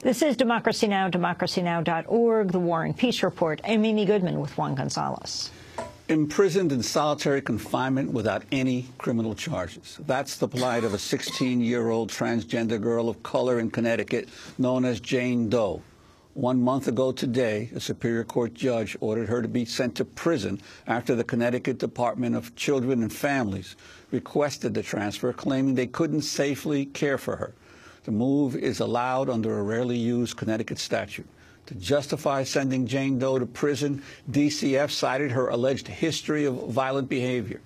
This is Democracy Now!, democracynow.org, The War and Peace Report. I'm Amy Goodman with Juan Gonzalez. Imprisoned in solitary confinement without any criminal charges. That's the plight of a 16-year-old transgender girl of color in Connecticut known as Jane Doe. 1 month ago today, a Superior Court judge ordered her to be sent to prison after the Connecticut Department of Children and Families requested the transfer, claiming they couldn't safely care for her. The move is allowed under a rarely used Connecticut statute. To justify sending Jane Doe to prison, DCF cited her alleged history of violent behavior.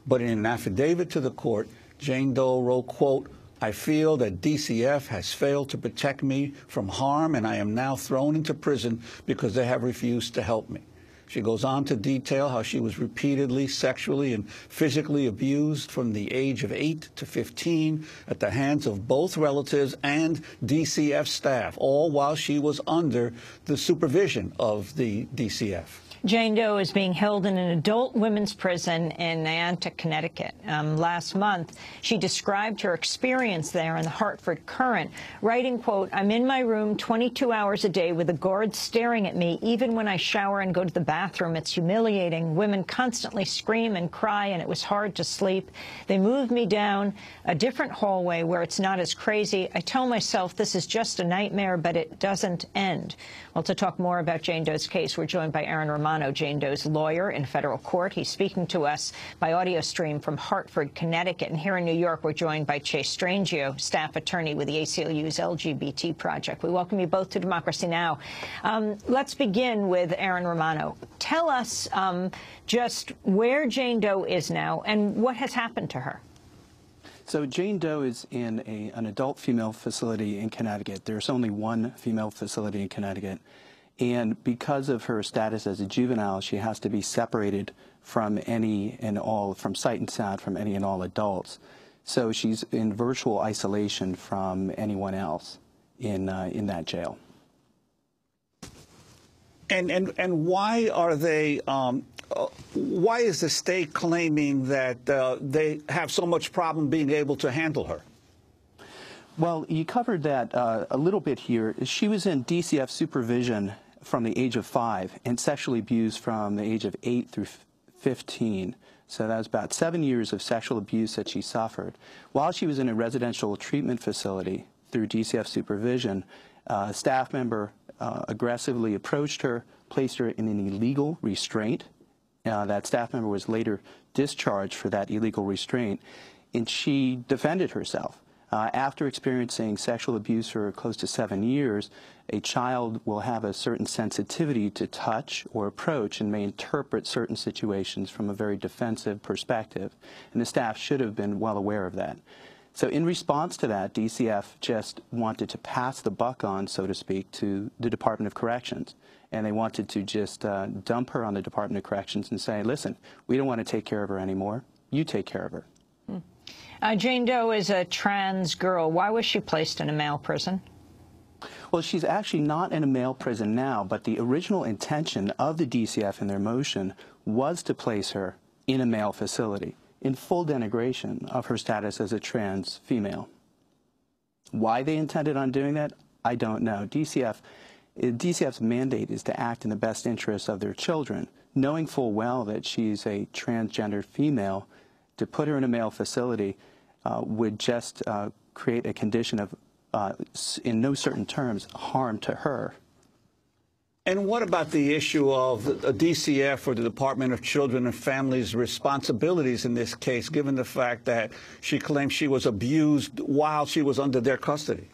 But in an affidavit to the court, Jane Doe wrote, quote, "I feel that DCF has failed to protect me from harm, and I am now thrown into prison because they have refused to help me." She goes on to detail how she was repeatedly sexually and physically abused from the age of 8 to 15 at the hands of both relatives and DCF staff, all while she was under the supervision of the DCF. Jane Doe is being held in an adult women's prison in Niantic, Connecticut. Last month, she described her experience there in the Hartford Courant, writing, quote, "I'm in my room 22 hours a day with a guard staring at me. Even when I shower and go to the bathroom, it's humiliating. Women constantly scream and cry, and it was hard to sleep. They moved me down a different hallway where it's not as crazy. I tell myself this is just a nightmare, but it doesn't end." Well, to talk more about Jane Doe's case, we're joined by Aaron Romano, Jane Doe's lawyer in federal court. He's speaking to us by audio stream from Hartford, Connecticut. And here in New York, we're joined by Chase Strangio, staff attorney with the ACLU's LGBT project. We welcome you both to Democracy Now! Let's begin with Aaron Romano. Tell us just where Jane Doe is now and what has happened to her. So Jane Doe is in an adult female facility in Connecticut. There's only one female facility in Connecticut. And because of her status as a juvenile, she has to be separated from any and all, from sight and sound, from any and all adults. So she's in virtual isolation from anyone else in that jail. And why are they? Why is the state claiming that they have so much problem being able to handle her? Well, you covered that a little bit here. She was in DCF supervision from the age of 5 and sexually abused from the age of 8 through 15. So that was about 7 years of sexual abuse that she suffered. While she was in a residential treatment facility through DCF supervision, a staff member aggressively approached her, placed her in an illegal restraint. That staff member was later discharged for that illegal restraint, and she defended herself. After experiencing sexual abuse for close to 7 years, a child will have a certain sensitivity to touch or approach and may interpret certain situations from a very defensive perspective, and the staff should have been well aware of that. So in response to that, DCF just wanted to pass the buck on, so to speak, to the Department of Corrections. And they wanted to just dump her on the Department of Corrections and say, listen, we don't want to take care of her anymore. You take care of her. Jane Doe is a trans girl. Why was she placed in a male prison? Well, she's actually not in a male prison now, but the original intention of the DCF in their motion was to place her in a male facility, in full denigration of her status as a trans female. Why they intended on doing that, I don't know. DCF's mandate is to act in the best interests of their children, knowing full well that she's a transgender female. To put her in a male facility would just create a condition of, in no certain terms, harm to her. And what about the issue of DCF or the Department of Children and Families' responsibilities in this case, given the fact that she claims she was abused while she was under their custody?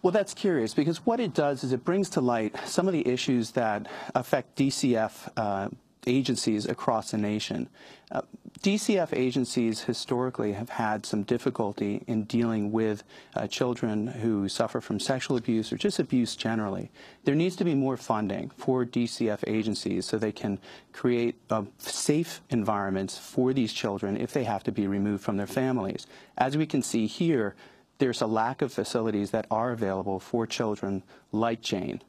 Well, that's curious, because what it does is it brings to light some of the issues that affect DCF agencies across the nation. DCF agencies historically have had some difficulty in dealing with children who suffer from sexual abuse or just abuse generally. There needs to be more funding for DCF agencies so they can create safe environments for these children if they have to be removed from their families. As we can see here, there's a lack of facilities that are available for children like Jane.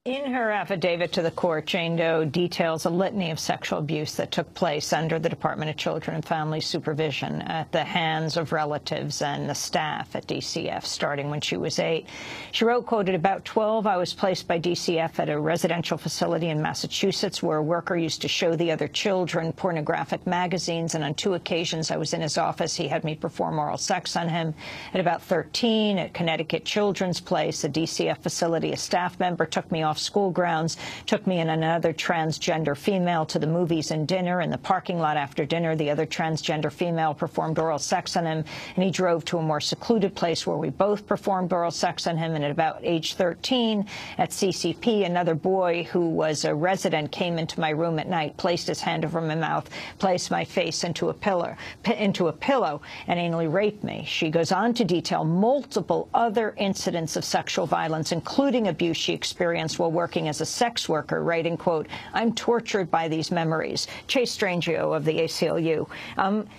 In her affidavit to the court, Jane Doe details a litany of sexual abuse that took place under the Department of Children and Family Supervision at the hands of relatives and the staff at DCF, starting when she was 8. She wrote, quote, "At about 12, I was placed by DCF at a residential facility in Massachusetts where a worker used to show the other children pornographic magazines, and on 2 occasions I was in his office. He had me perform oral sex on him. At about 13, at Connecticut Children's Place, a DCF facility, a staff member took me off school grounds, took me and another transgender female to the movies and dinner. In the parking lot after dinner, the other transgender female performed oral sex on him, and he drove to a more secluded place where we both performed oral sex on him. And at about age 13, at CCP, another boy who was a resident came into my room at night, placed his hand over my mouth, placed my face into a pillow, and anally raped me." She goes on to detail multiple other incidents of sexual violence, including abuse she experienced while working as a sex worker, writing, quote, "I'm tortured by these memories." Chase Strangio of the ACLU.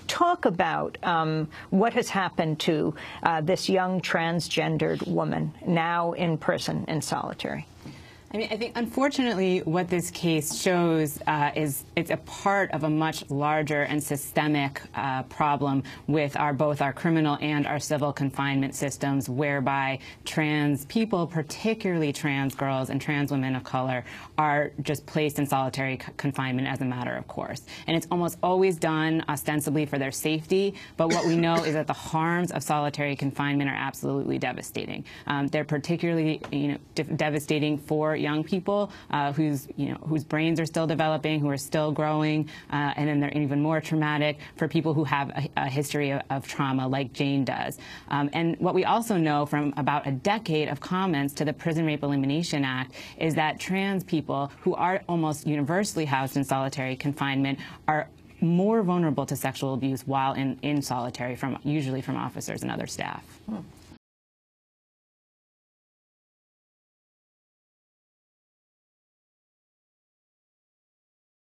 Talk about what has happened to this young transgendered woman now in prison in solitary. I mean, I think, unfortunately, what this case shows is it's a part of a much larger and systemic problem with both our criminal and our civil confinement systems, whereby trans people, particularly trans girls and trans women of color, are just placed in solitary confinement as a matter of course. And it's almost always done ostensibly for their safety, but what we know is that the harms of solitary confinement are absolutely devastating. They're particularly, devastating for young people whose brains are still developing, who are still growing, and then they're even more traumatic for people who have a history of trauma like Jane does. And what we also know from about a decade of comments to the Prison Rape Elimination Act is that trans people who are almost universally housed in solitary confinement are more vulnerable to sexual abuse while in solitary, usually from officers and other staff.